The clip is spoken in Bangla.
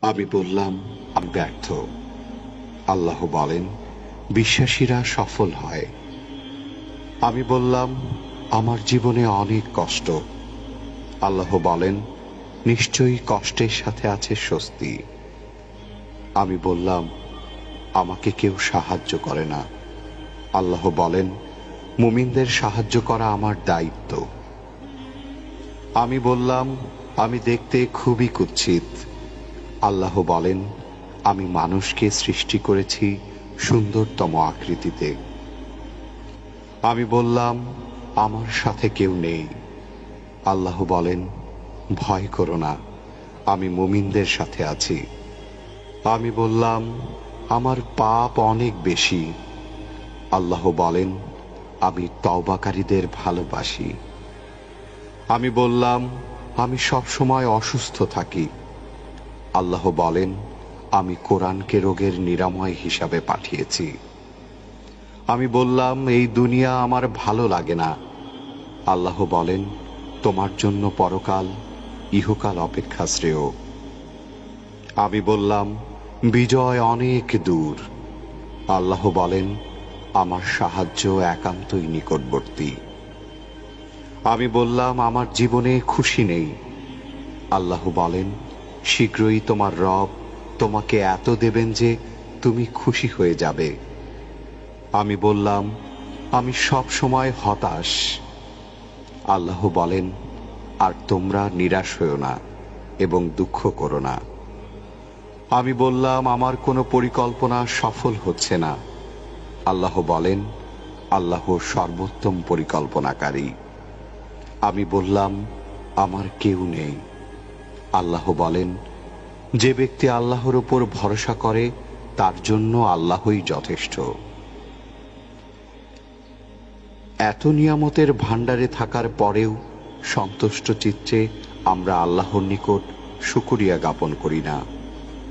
আমি বললাম, আমি ব্যর্থ। আল্লাহ বলেন, বিশ্বাসীরা সফল হয়। আমি বললাম, আমার জীবনে অনেক কষ্ট। আল্লাহ বলেন, নিশ্চয়ই কষ্টের সাথে আছে স্বস্তি। আমি বললাম, আমাকে কেউ সাহায্য করে না। আল্লাহ বলেন, মুমিনদের সাহায্য করা আমার দায়িত্ব। আমি বললাম, আমি দেখতে খুবই কুৎসিত। আল্লাহ বলেন, আমি মানুষকে সৃষ্টি করেছি সুন্দরতম আকৃতিতে। আমি বললাম, আমার সাথে কেউ নেই। আল্লাহ বলেন, ভয় করো না, আমি মুমিনদের সাথে আছি। আমি বললাম, আমার পাপ অনেক বেশি। আল্লাহ বলেন, আমি তওবাকারীদের ভালোবাসি। আমি বললাম, আমি সব সময় অসুস্থ থাকি। আল্লাহ বলেন, আমি কোরআনকে রোগের নিরাময় হিসাবে পাঠিয়েছি। আমি বললাম, এই দুনিয়া আমার ভালো লাগে না। আল্লাহ বলেন, তোমার জন্য পরকাল, ইহকাল অপেক্ষা শ্রেয়। আমি বললাম, বিজয় অনেক দূর। আল্লাহ বলেন, আমার সাহায্য একান্তই নিকটবর্তী। আমি বললাম, আমার জীবনে খুশি নেই। আল্লাহ বলেন, শীঘ্রই তোমার রব তোমাকে এত দেবেন যে তুমি খুশি হয়ে যাবে। আমি বললাম, আমি সব সময় হতাশ। আল্লাহ বলেন, আর তোমরা নিরাশ হও না এবং দুঃখ করো না। আমি বললাম, আমার কোনো পরিকল্পনা সফল হচ্ছে না। আল্লাহ বলেন, আল্লাহ সর্বোত্তম পরিকল্পনাকারী। আমি বললাম, আমার কেউ নেই। আল্লাহ বলেন, যে ব্যক্তি আল্লাহর উপর ভরসা করে তার জন্য আল্লাহই যথেষ্ট। এত নিয়ামতের ভাণ্ডারে থাকার পরেও সন্তুষ্ট চিত্তে আমরা আল্লাহর নিকট শুকরিয়া জ্ঞাপন করি না।